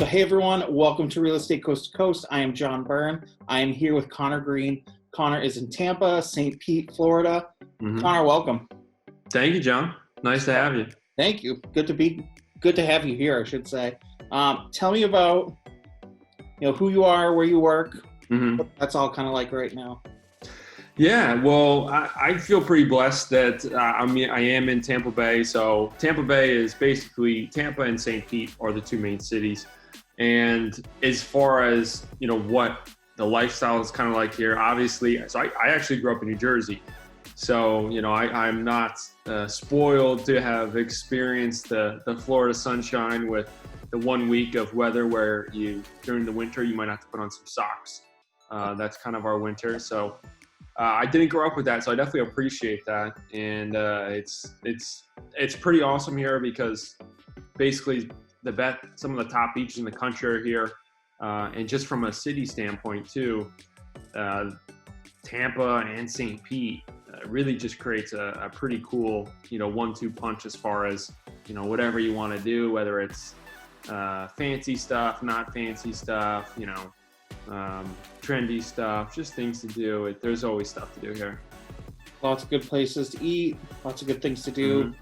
Hey everyone, welcome to Real Estate Coast to Coast. I am John Byrne. I am here with Conor Green. Conor is in Tampa, St. Pete, Florida. Conor, welcome. Thank you, John. Nice to have you. Thank you. Good to have you here, I should say. Tell me about who you are, where you work. What that's all kind of like right now. Yeah, well, I feel pretty blessed that I am in Tampa Bay. So Tampa Bay is basically Tampa and St. Pete are the two main cities. And as far as, what the lifestyle is kind of like here, obviously, so I actually grew up in New Jersey. So, I'm not spoiled to have experienced the Florida sunshine with the 1 week of weather where during the winter, you might have to put on some socks. That's kind of our winter. So I didn't grow up with that, so I definitely appreciate that. And it's pretty awesome here because basically some of the top beaches in the country are here. And just from a city standpoint too, Tampa and St. Pete really just creates a pretty cool, 1-2 punch as far as, whatever you want to do, whether it's fancy stuff, not fancy stuff, trendy stuff, just things to do. There's always stuff to do here. Lots of good places to eat, lots of good things to do.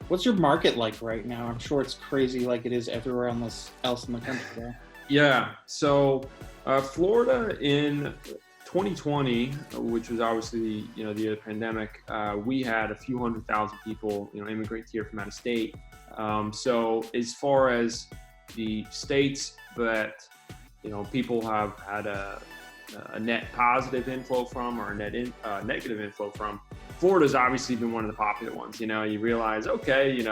What's your market like right now? I'm sure it's crazy like it is everywhere else in the country there. Yeah, so Florida in 2020, which was obviously the year of the pandemic, we had a few 100,000 people immigrate here from out of state. So as far as the states that people have had a net positive inflow from or a net negative inflow from, Florida's obviously been one of the popular ones. You realize, okay,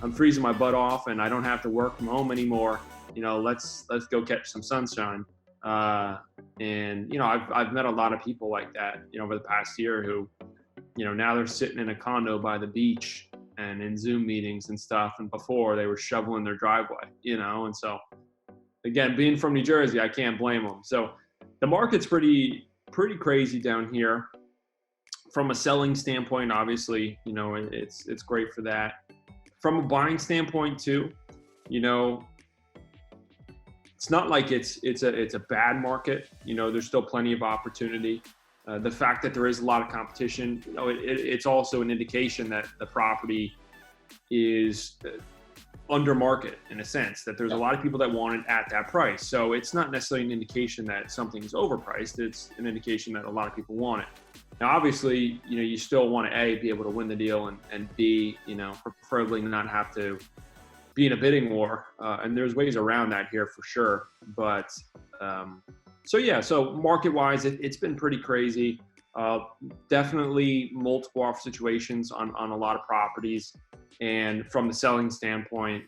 I'm freezing my butt off and I don't have to work from home anymore. Let's go catch some sunshine. And I've met a lot of people like that, over the past year who, now they're sitting in a condo by the beach and in Zoom meetings and stuff. And before they were shoveling their driveway, and so again, being from New Jersey, I can't blame them. So the market's pretty crazy down here. From a selling standpoint, obviously, it's great for that. From a buying standpoint too, it's not like it's a bad market. There's still plenty of opportunity. The fact that there is a lot of competition, it's also an indication that the property is under market in a sense, that there's a lot of people that want it at that price. So it's not necessarily an indication that something's overpriced. It's an indication that a lot of people want it. Now, obviously, you still want to be able to win the deal and B, preferably not have to be in a bidding war. And there's ways around that here for sure. But so market wise, it's been pretty crazy. Definitely multiple offer situations on a lot of properties. And from the selling standpoint,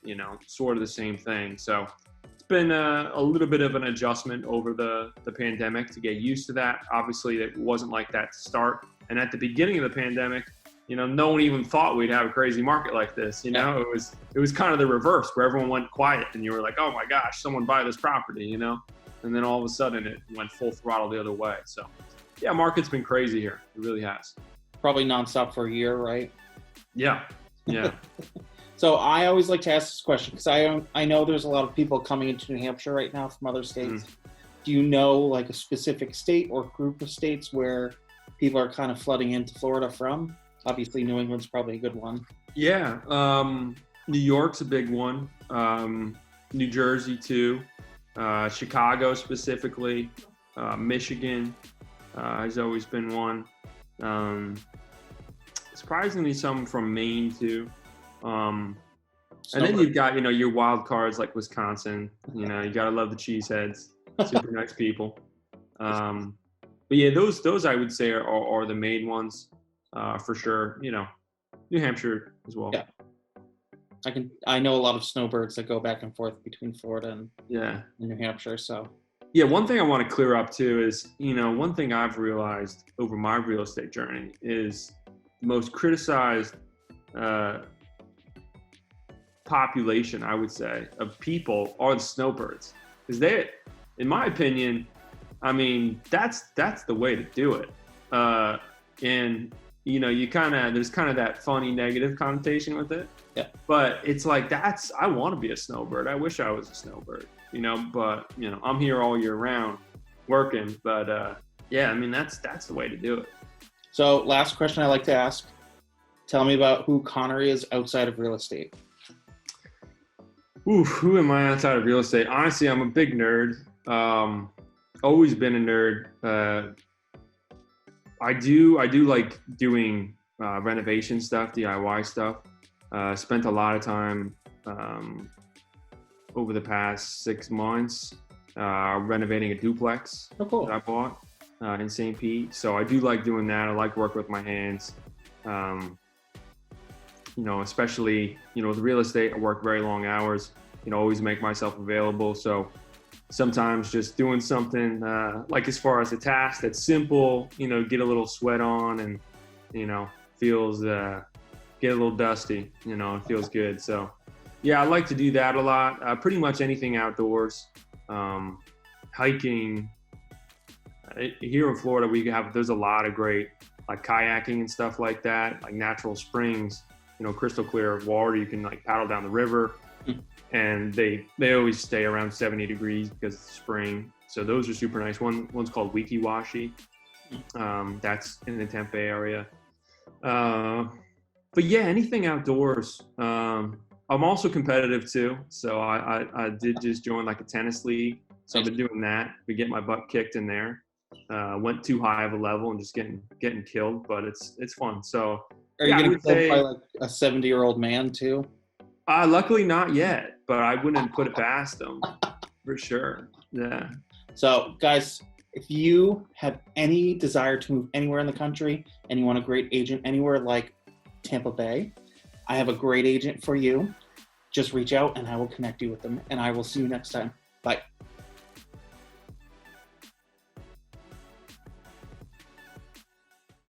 sort of the same thing. So it's been a little bit of an adjustment over the pandemic to get used to that. Obviously, it wasn't like that to start. And at the beginning of the pandemic, no one even thought we'd have a crazy market like this. It was kind of the reverse where everyone went quiet and you were like, oh my gosh, someone buy this property, and then all of a sudden it went full throttle the other way. So yeah, market's been crazy here. It really has. Probably nonstop for a year, right? Yeah. So I always like to ask this question because I know there's a lot of people coming into New Hampshire right now from other states. Do you know like a specific state or group of states where people are kind of flooding into Florida from? Obviously, New England's probably a good one. Yeah, New York's a big one. New Jersey too. Chicago specifically. Michigan has always been one. Surprisingly, some from Maine too. And then you've got, your wild cards like Wisconsin. You gotta love the cheeseheads. Super nice people. But yeah, those I would say are the main ones for sure. New Hampshire as well. Yeah. I know a lot of snowbirds that go back and forth between Florida and New Hampshire. So yeah, one thing I want to clear up too is, one thing I've realized over my real estate journey is the most criticized population, I would say, of people are the snowbirds. Because they, in my opinion, that's the way to do it. And there's kind of that funny negative connotation with it. Yeah. But it's like, I want to be a snowbird. I wish I was a snowbird, but I'm here all year round working, but yeah, I mean, that's the way to do it. So last question I like to ask, tell me about who Conor is outside of real estate. Ooh, who am I outside of real estate? Honestly, I'm a big nerd. Always been a nerd. I do like doing renovation stuff, DIY stuff. Spent a lot of time over the past 6 months renovating a duplex that I bought in St. Pete. So I do like doing that. I like working with my hands. Especially, with real estate, I work very long hours, always make myself available. So sometimes just doing something like as far as a task that's simple, get a little sweat on and, feels, get a little dusty, it feels good. So yeah, I like to do that a lot. Pretty much anything outdoors, hiking. Here in Florida, there's a lot of great like kayaking and stuff like that, like natural springs, crystal clear water. You can like paddle down the river, and they always stay around 70 degrees because it's spring. So those are super nice. One's called Wiki Washi. That's in the Tampa Bay area. But yeah, anything outdoors. I'm also competitive too. So I did just join like a tennis league. So I've been doing that. We get my butt kicked in there. Went too high of a level and just getting killed, but it's fun. So are you getting killed by like a 70-year-old man too? Luckily not yet, but I wouldn't put it past them for sure. Yeah. So guys, if you have any desire to move anywhere in the country and you want a great agent anywhere like Tampa Bay, I have a great agent for you. Just reach out and I will connect you with them, and I will see you next time. Bye.